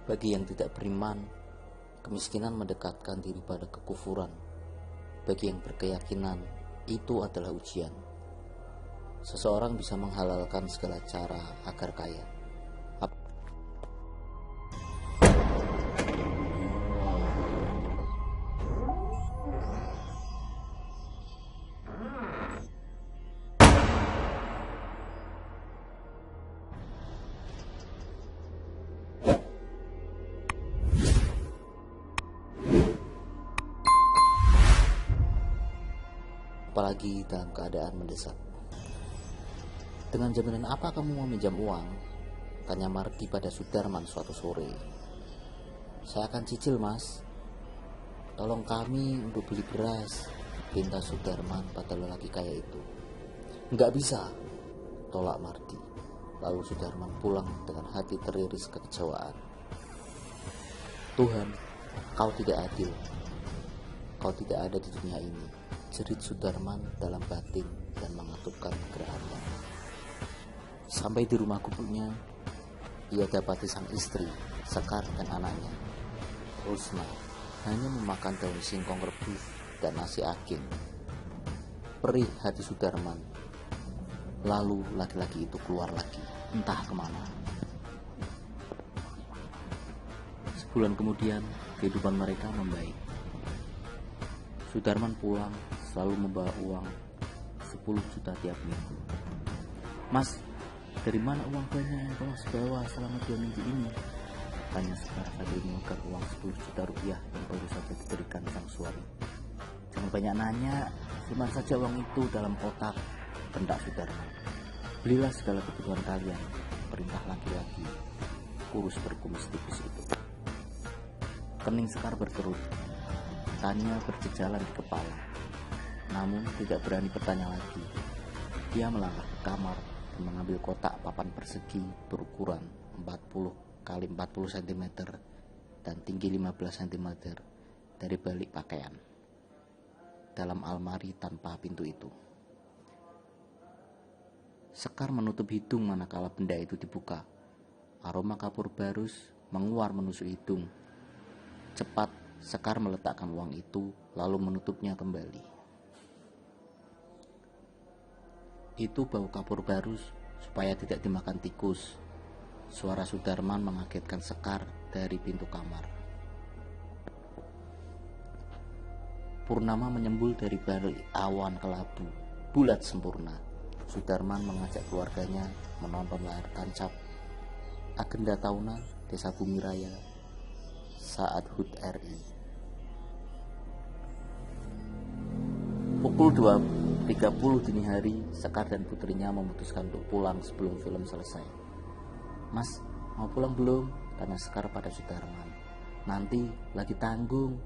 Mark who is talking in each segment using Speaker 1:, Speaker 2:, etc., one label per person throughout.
Speaker 1: Bagi yang tidak beriman, kemiskinan mendekatkan diri pada kekufuran. Bagi yang berkeyakinan, itu adalah ujian. Seseorang bisa menghalalkan segala cara agar kaya. Apalagi dalam keadaan mendesak. Dengan jaminan apa kamu mau minjam uang? Tanya Mardi pada Sudarman suatu sore. Saya akan cicil, Mas. Tolong kami untuk beli beras, pinta Sudarman pada lelaki kaya itu. Enggak bisa, tolak Mardi. Lalu Sudarman pulang dengan hati teriris kekecewaan. Tuhan, kau tidak adil. Kau tidak ada di dunia ini, jerit Sudarman dalam batin dan mengatupkan gerahannya. Sampai di rumah gubuknya, ia dapati sang istri, Sekar dan anaknya, Rusna, hanya memakan daun singkong rebus dan nasi aking. Perih hati Sudarman. Lalu laki-laki itu keluar lagi, entah kemana. Sebulan kemudian, kehidupan mereka membaik. Sudarman pulang selalu membawa uang 10 juta tiap minggu. Mas, dari mana uang banyak yang telah dibawa selama 2 minggu ini? Tanya Sekar sambil menukar uang 10 juta rupiah yang baru saja diberikan sang suami. Jangan banyak nanya, simpan saja uang itu dalam kotak, bentak Sudarman. Belilah segala kebutuhan kalian, perintah laki-laki kurus berkumis tipis itu. Kening Sekar berkerut. Tanya berjejalan di kepala, namun tidak berani bertanya lagi. Dia melangkah ke kamar dan mengambil kotak papan persegi berukuran 40 x 40 cm dan tinggi 15 cm dari balik pakaian dalam almari tanpa pintu itu. Sekar menutup hidung manakala benda itu dibuka. Aroma kapur barus menguar menusuk hidung. Cepat Sekar meletakkan uang itu lalu menutupnya kembali. Itu bau kapur barus supaya tidak dimakan tikus. Suara Sudarman mengagetkan Sekar dari pintu kamar. Purnama menyembul dari balik awan kelabu, bulat sempurna. Sudarman mengajak keluarganya menonton layar tancap agenda tahunan Desa Bumi Raya saat HUT RI. Pukul 2.30 dini hari, Sekar dan putrinya memutuskan untuk pulang sebelum film selesai. Mas, mau pulang belum? Tanya Sekar pada Sudarman. Nanti lagi tanggung,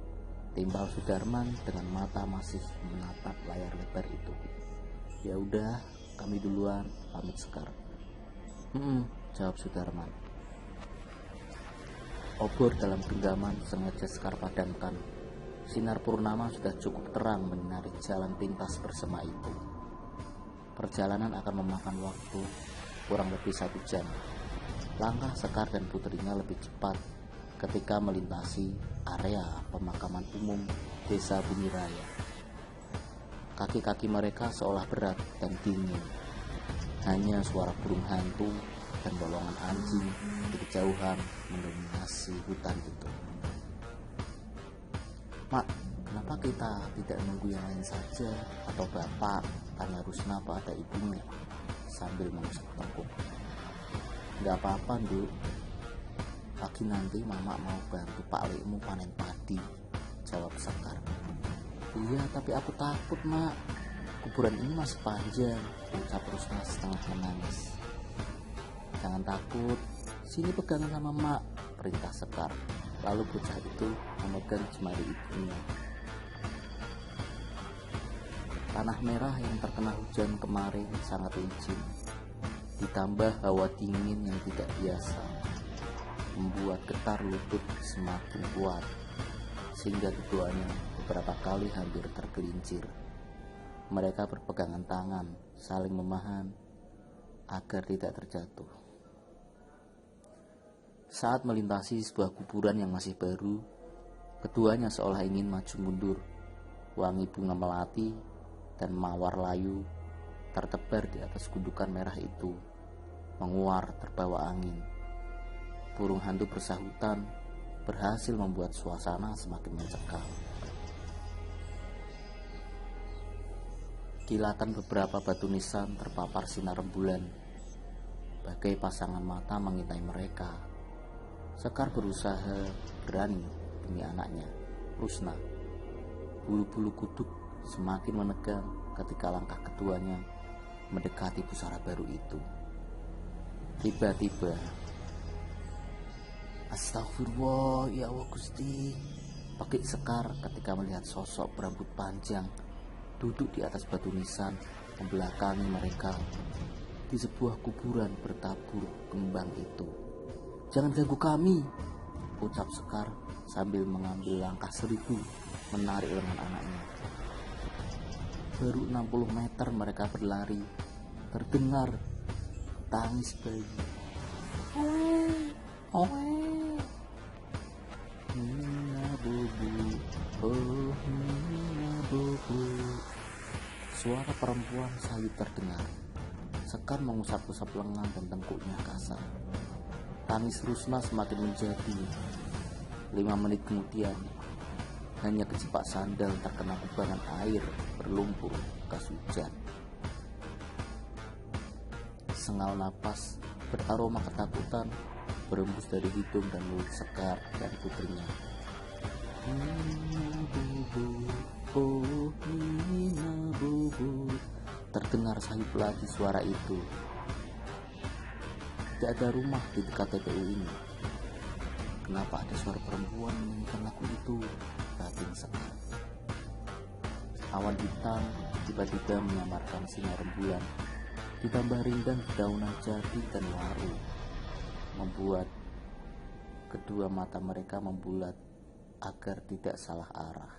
Speaker 1: timbal Sudarman dengan mata masih menatap layar lebar itu. Ya udah, kami duluan, pamit Sekar. Jawab Sudarman. Obor dalam genggaman sengaja Sekar padamkan. Sinar purnama sudah cukup terang menyinari jalan pintas bersama itu. Perjalanan akan memakan waktu kurang lebih 1 jam. Langkah Sekar dan putrinya lebih cepat ketika melintasi area pemakaman umum Desa Bumi Raya. Kaki-kaki mereka seolah berat dan dingin. Hanya suara burung hantu dan bolongan anjing di kejauhan mendominasi hutan itu. Mak, kenapa kita tidak menunggu yang lain saja? Atau bapak? Tanya Rusna pada ibunya sambil mengusap tengkuk. Gak apa-apa, Nduk. Pagi nanti mama mau bantu Pak Lekmu panen padi, jawab Sekar. Iya, tapi aku takut, Mak. Kuburan ini masih panjang, ucap Rusna setengah menangis. Jangan takut, sini pegangan sama Mak, perintah Sekar. Lalu bocah itu memegang jemari ibunya. Tanah merah yang terkena hujan kemarin sangat licin, ditambah hawa dingin yang tidak biasa, membuat getar lutut semakin kuat, sehingga keduanya beberapa kali hampir tergelincir. Mereka berpegangan tangan, saling memahan agar tidak terjatuh. Saat melintasi sebuah kuburan yang masih baru, keduanya seolah ingin maju mundur. Wangi bunga melati dan mawar layu tertebar di atas gundukan merah itu, menguar terbawa angin. Burung hantu bersahutan berhasil membuat suasana semakin mencekam. Kilatan beberapa batu nisan terpapar sinar rembulan, bagai pasangan mata mengintai mereka. Sekar berusaha berani demi anaknya, Rusna. Bulu-bulu kuduk semakin menegang ketika langkah keduanya mendekati pusara baru itu. Tiba-tiba, astagfirullah, ya Allah Gusti, pakik Sekar ketika melihat sosok berambut panjang duduk di atas batu nisan membelakangi mereka di sebuah kuburan bertabur kembang itu. "Jangan ganggu kami," ucap Sekar sambil mengambil langkah seribu menarik lengan anaknya. Baru 60 meter mereka berlari, terdengar tangis bayi. Nina bobo, oh Nina bobo. Suara perempuan sayu terdengar. Sekar mengusap-usap lengan dan tengkuknya kasar. Tangis Rusna semakin menjadi. 5 menit kemudian, hanya kecipak sandal terkena kubangan air berlumpur bekas hujan. Sengal napas beraroma ketakutan berembus dari hidung dan mulut Sekar dan putrinya. Nina bobo, oh Nina bobo. Terdengar sayup lagi suara itu. Tidak ada rumah di dekat TPU ini. Kenapa ada suara perempuan menyanyikan lagu itu? Batin Sekar. Awan hitam tiba-tiba menyamarkan sinar rembulan, ditambah rindang dedaunan jati dan waru, membuat kedua mata mereka membulat agar tidak salah arah.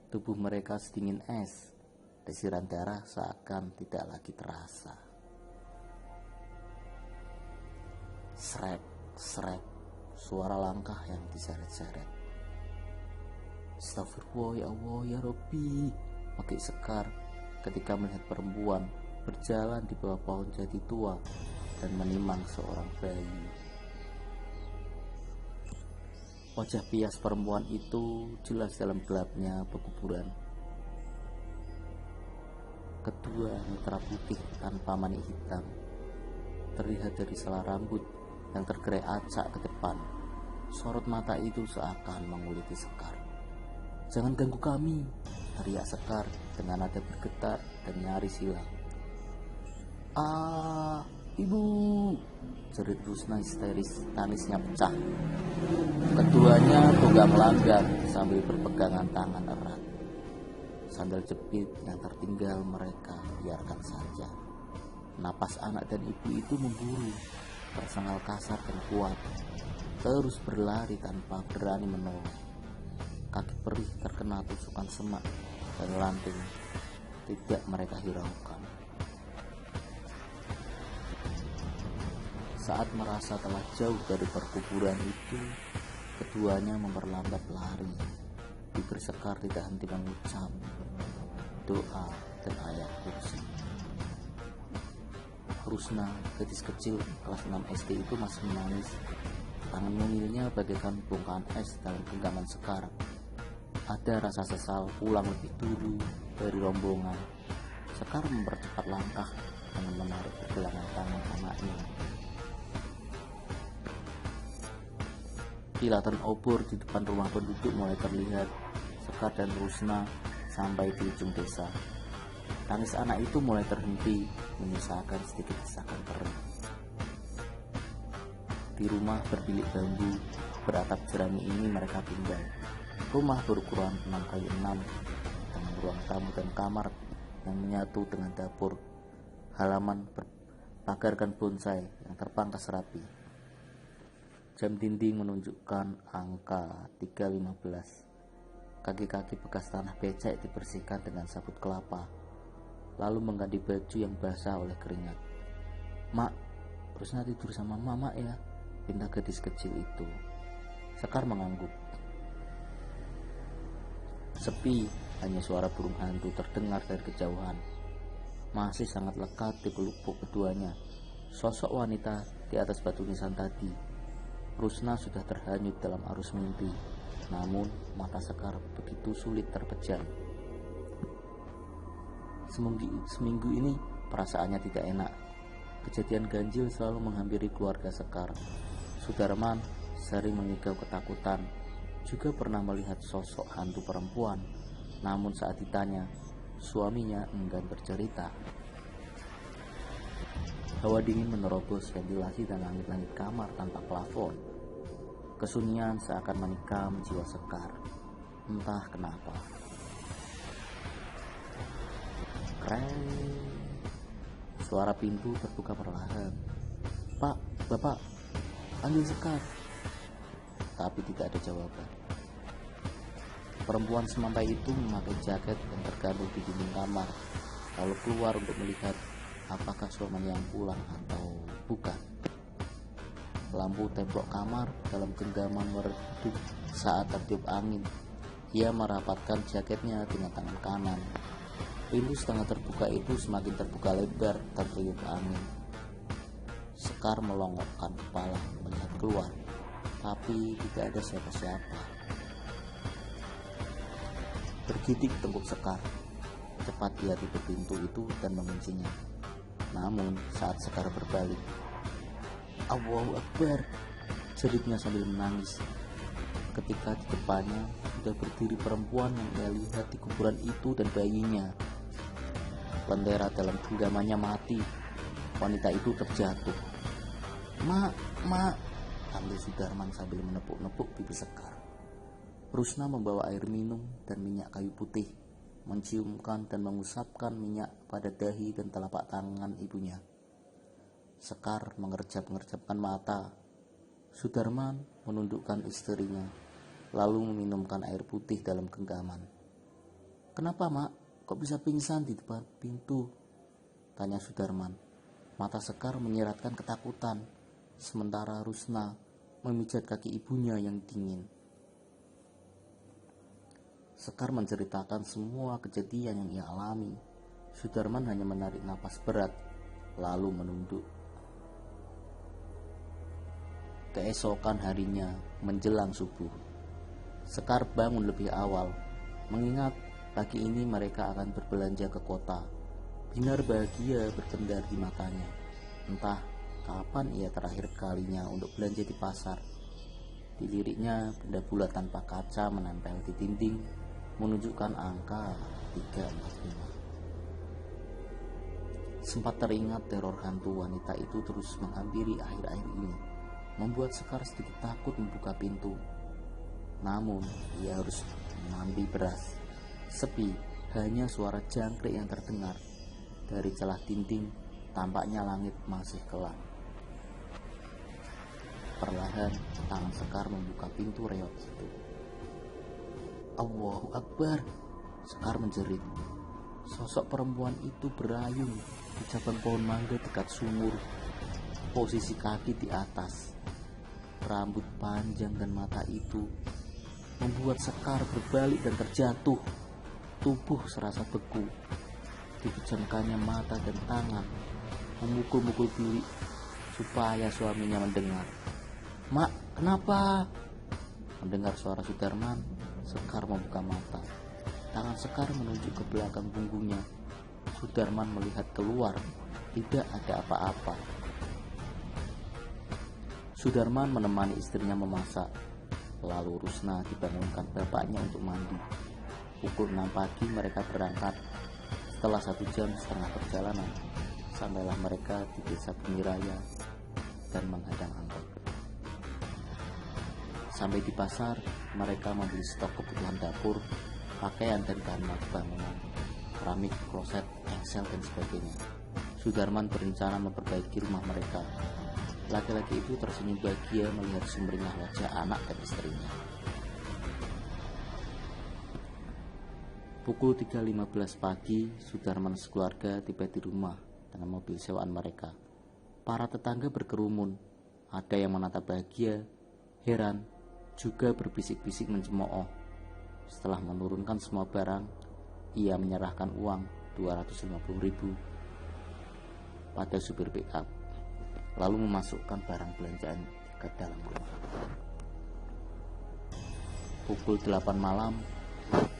Speaker 1: Tubuh mereka sedingin es, desiran darah seakan tidak lagi terasa. Srek, srek, suara langkah yang diseret-seret. Astagfirullah, ya Allah, ya Rabbi, pakik Sekar ketika melihat perempuan berjalan di bawah pohon jati tua dan menimang seorang bayi. Wajah pias perempuan itu jelas dalam gelapnya pekuburan. Kedua mitra putih tanpa manik hitam terlihat dari sela rambut yang tergerai acak ke depan. Sorot mata itu seakan menguliti Sekar. "Jangan ganggu kami," teriak Sekar dengan nada bergetar dan nyaris hilang. "Ah, ibu!" jerit Rusna histeris, tangisnya pecah. Keduanya tunggang langgang sambil berpegangan tangan erat. Sandal jepit yang tertinggal mereka biarkan saja. Napas anak dan ibu itu memburu, tersengal kasar dan kuat, terus berlari tanpa berani menolong. Kaki perih terkena tusukan semak dan lanting tidak mereka hiraukan. Saat merasa telah jauh dari perkuburan itu, keduanya memperlambat lari. Bibir Sekar tidak henti mengucap doa dan ayat kursi. Rusna, gadis kecil kelas 6 SD itu masih menangis. Tangan mungilnya bagaikan bongkahan es dalam genggaman Sekar. Ada rasa sesal pulang lebih dulu dari rombongan. Sekar mempercepat langkah dengan menarik pergelangan tangan anaknya. Kilatan obor di depan rumah penduduk mulai terlihat. Sekar dan Rusna sampai di ujung desa. Tangis anak itu mulai terhenti, menyisakan sedikit desakan perih. Di rumah berbilik bambu beratap jerami ini mereka tinggal. Rumah berukuran 6x6 dengan ruang tamu dan kamar yang menyatu dengan dapur. Halaman berpagarkan bonsai yang terpangkas rapi. Jam dinding menunjukkan angka 3.15. Kaki-kaki bekas tanah becek dibersihkan dengan sabut kelapa, lalu mengganti baju yang basah oleh keringat. "Mak, Rusna tidur sama mama ya," pinta gadis kecil itu. Sekar mengangguk. Sepi, hanya suara burung hantu terdengar dari kejauhan. Masih sangat lekat di pelupuk keduanya. Sosok wanita di atas batu nisan tadi. Rusna sudah terhanyut dalam arus mimpi. Namun mata Sekar begitu sulit terpejam. Seminggu ini perasaannya tidak enak. Kejadian ganjil selalu menghampiri keluarga Sekar. Sudarman sering mengigau ketakutan. Juga pernah melihat sosok hantu perempuan. Namun saat ditanya, suaminya enggan bercerita. Hawa dingin menerobos ventilasi dan langit-langit kamar tanpa plafon. Kesunyian seakan menikam jiwa Sekar. Entah kenapa. Kreng. Suara pintu terbuka perlahan. "Pak, Bapak, panggil Sekar." Tapi tidak ada jawaban. Perempuan semampai itu memakai jaket yang tergantung di dinding kamar, lalu keluar untuk melihat apakah suaminya yang pulang atau bukan. Lampu tembok kamar dalam genggaman meredup saat tertiup angin. Ia merapatkan jaketnya dengan tangan kanan. Pintu setengah terbuka itu semakin terbuka lebar tertiup angin. Sekar melongokkan kepala melihat keluar, tapi tidak ada siapa-siapa. Bergidik tengkuk Sekar. Cepat dia tutup pintu itu dan menguncinya. Namun saat Sekar berbalik, "Allahu Akbar!" jeritnya sambil menangis. Ketika di depannya sudah berdiri perempuan yang ia lihat di kuburan itu dan bayinya. Lentera dalam genggamannya mati. Wanita itu terjatuh. "Mak, mak!" ambil Sudarman sambil menepuk-nepuk pipi Sekar. Rusna membawa air minum dan minyak kayu putih, menciumkan dan mengusapkan minyak pada dahi dan telapak tangan ibunya. Sekar mengerjap-ngerjapkan mata. Sudarman menundukkan istrinya, lalu meminumkan air putih dalam genggaman. "Kenapa, Mak? Kok bisa pingsan di depan pintu?" tanya Sudarman. Mata Sekar menyiratkan ketakutan, sementara Rusna memijat kaki ibunya yang dingin. Sekar menceritakan semua kejadian yang ia alami. Sudarman hanya menarik napas berat, lalu menunduk. Keesokan harinya menjelang subuh, Sekar bangun lebih awal, mengingat pagi ini mereka akan berbelanja ke kota. Binar bahagia berkendar di matanya. Entah kapan ia terakhir kalinya untuk belanja di pasar. Di liriknya benda bulat tanpa kaca menempel di dinding, menunjukkan angka 345. Sempat teringat teror hantu wanita itu terus menghampiri akhir-akhir ini, membuat Sekar sedikit takut membuka pintu. Namun ia harus mengambil beras. Sepi, hanya suara jangkrik yang terdengar. Dari celah dinding tampaknya langit masih gelap. Perlahan tangan Sekar membuka pintu reot itu. "Allahu Akbar!" Sekar menjerit. Sosok perempuan itu berayun di cabang pohon mangga dekat sumur. Posisi kaki di atas. Rambut panjang dan mata itu membuat Sekar berbalik dan terjatuh. Tubuh serasa beku. Dipejamkannya mata dan tangan, memukul-mukul bilik supaya suaminya mendengar. "Mak, kenapa?" Mendengar suara Sudarman, Sekar membuka mata. Tangan Sekar menunjuk ke belakang punggungnya. Sudarman melihat keluar, tidak ada apa-apa. Sudarman menemani istrinya memasak. Lalu Rusna dibangunkan bapaknya untuk mandi. Pukul 6 pagi mereka berangkat. Setelah 1,5 jam perjalanan, sampailah mereka di desa Bumiraya dan menghadang angkot. Sampai di pasar, mereka membeli stok kebutuhan dapur, pakaian dan bahan bangunan, keramik, kloset, engsel dan sebagainya. Sudarman berencana memperbaiki rumah mereka. Laki-laki itu tersenyum bahagia melihat sumringah wajah anak dan istrinya. Pukul 3.15 pagi, Sudarman sekeluarga tiba di rumah dengan mobil sewaan mereka. Para tetangga berkerumun. Ada yang menatap bahagia, heran, juga berbisik-bisik mencemooh. Setelah menurunkan semua barang, ia menyerahkan uang 250.000 pada supir pickup, lalu memasukkan barang belanjaan ke dalam rumah. Pukul 8 malam,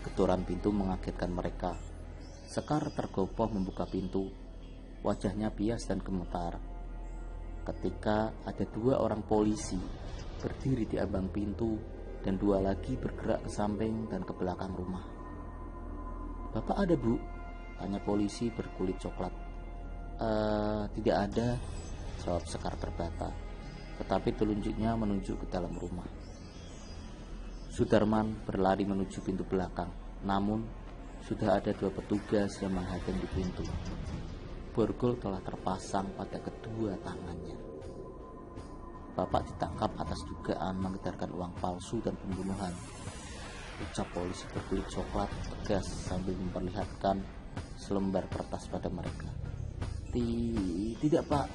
Speaker 1: getoran pintu mengagetkan mereka. Sekar tergopoh membuka pintu, wajahnya bias dan gemetar. Ketika ada 2 orang polisi berdiri di ambang pintu dan 2 lagi bergerak ke samping dan ke belakang rumah. "Bapak ada, Bu?" tanya polisi berkulit coklat. Tidak ada," jawab Sekar terbata, tetapi telunjuknya menunjuk ke dalam rumah. Sudarman berlari menuju pintu belakang, namun sudah ada 2 petugas yang menghadang di pintu. Borgol telah terpasang pada kedua tangannya. "Bapak ditangkap atas dugaan mengedarkan uang palsu dan pembunuhan," ucap polisi berkulit coklat tegas sambil memperlihatkan selembar kertas pada mereka. Tidak, Pak,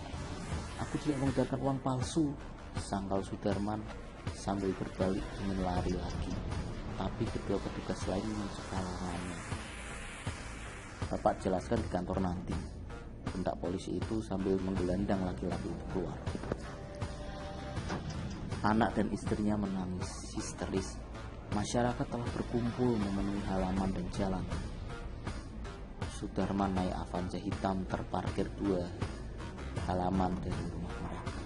Speaker 1: aku tidak mengedarkan uang palsu," sangkal Sudarman sambil berbalik ingin lari lagi, tapi kedua petugas lain mencekal lengannya. "Bapak jelaskan di kantor nanti," bentak polisi itu sambil menggelandang laki-laki itu keluar. Anak dan istrinya menangis histeris. Masyarakat telah berkumpul memenuhi halaman dan jalan. Sudarman naik Avanza hitam terparkir 2 halaman dari rumah mereka.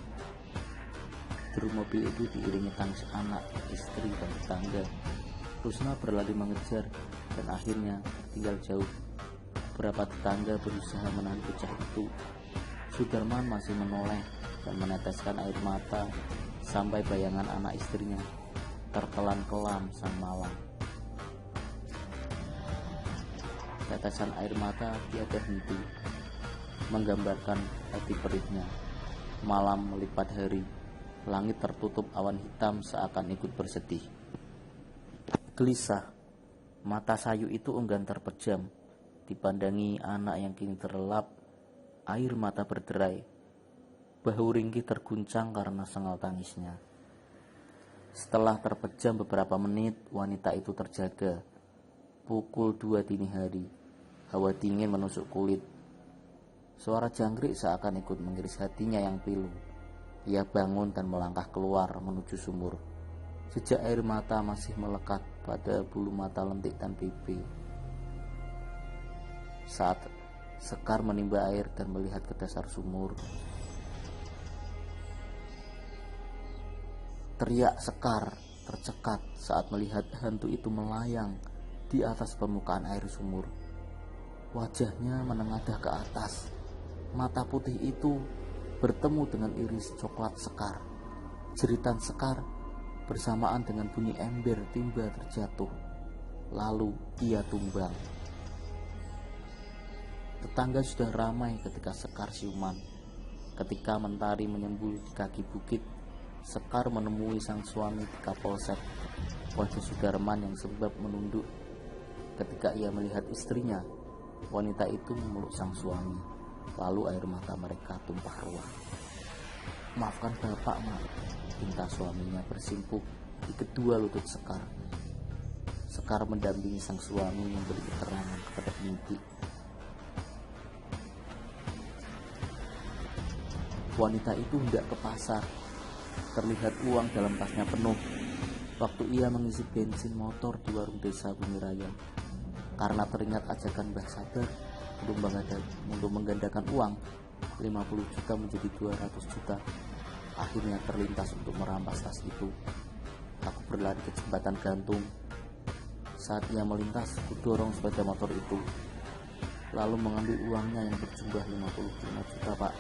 Speaker 1: Deru mobil itu diiringi tangis anak, istri, dan tetangga. Rusna berlari mengejar dan akhirnya tinggal jauh. Beberapa tetangga berusaha menahan bocah itu. Sudarman masih menoleh dan meneteskan air mata sampai bayangan anak istrinya tertelan kelam sang malam. Tetesan air mata tiada henti, menggambarkan hati perihnya. Malam melipat hari, langit tertutup awan hitam seakan ikut bersedih. Gelisah, mata sayu itu enggan terpejam, dipandangi anak yang kini terlelap, air mata berderai. Bahu Ringki terguncang karena sengal tangisnya. Setelah terpejam beberapa menit, wanita itu terjaga. Pukul 2 dini hari, hawa dingin menusuk kulit. Suara jangkrik seakan ikut mengiris hatinya yang pilu. Ia bangun dan melangkah keluar menuju sumur. Jejak air mata masih melekat pada bulu mata lentik dan pipi. Saat Sekar menimba air dan melihat ke dasar sumur, teriak Sekar tercekat saat melihat hantu itu melayang di atas permukaan air sumur. Wajahnya menengadah ke atas. Mata putih itu bertemu dengan iris coklat Sekar. Jeritan Sekar bersamaan dengan bunyi ember timba terjatuh. Lalu ia tumbang. Tetangga sudah ramai ketika Sekar siuman. Ketika mentari menyembul di kaki bukit, Sekar menemui sang suami di Kapolsek. Wajah Sudarman yang sebab menunduk ketika ia melihat istrinya. Wanita itu memeluk sang suami, lalu air mata mereka tumpah ruah. "Maafkan Bapak, Mak," pinta suaminya bersimpuh di kedua lutut Sekar. Sekar mendampingi sang suami memberi keterangan kepada penyidik. Wanita itu hendak ke pasar. Terlihat uang dalam tasnya penuh waktu ia mengisi bensin motor di warung desa Bumiraya. Karena teringat ajakan Mbah Sabar untuk menggandakan uang 50 juta menjadi 200 juta, akhirnya terlintas untuk merampas tas itu. Aku berlari ke jembatan gantung. Saat ia melintas, kudorong sepeda motor itu, lalu mengambil uangnya yang berjumlah 55 juta, Pak.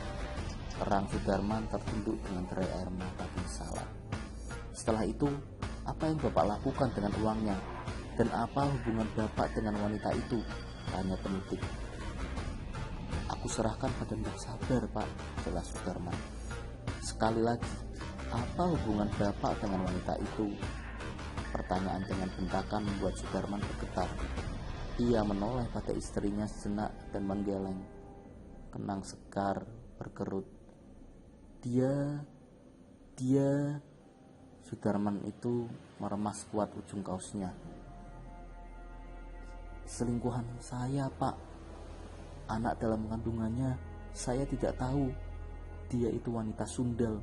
Speaker 1: Terang Sudarman tertunduk dengan derai air mata penyesalan. "Setelah itu, apa yang Bapak lakukan dengan uangnya? Dan apa hubungan Bapak dengan wanita itu?" tanya penyidik. "Aku serahkan pada Mbah Sabar, Pak," jelas Sudarman. "Sekali lagi, apa hubungan Bapak dengan wanita itu?" Pertanyaan dengan bentakan membuat Sudarman bergetar. Ia menoleh pada istrinya sejenak dan menggeleng. Kenang Sekar berkerut. Sudarman itu meremas kuat ujung kaosnya. "Selingkuhan saya, Pak. Anak dalam kandungannya saya tidak tahu. Dia itu wanita sundal.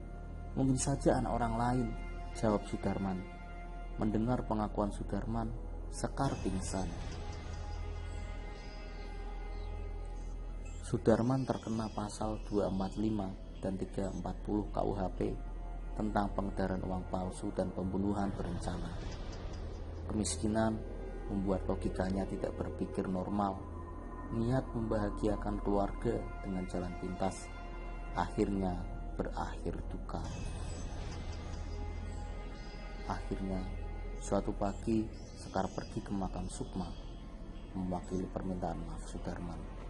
Speaker 1: Mungkin saja anak orang lain," jawab Sudarman. Mendengar pengakuan Sudarman, Sekar pingsan. Sudarman terkena pasal 245 dan 340 KUHP tentang pengedaran uang palsu dan pembunuhan berencana. Kemiskinan membuat logikanya tidak berpikir normal. Niat membahagiakan keluarga dengan jalan pintas akhirnya berakhir duka. Akhirnya, suatu pagi Sekar pergi ke makam Sukma mewakili permintaan maaf Sudarman.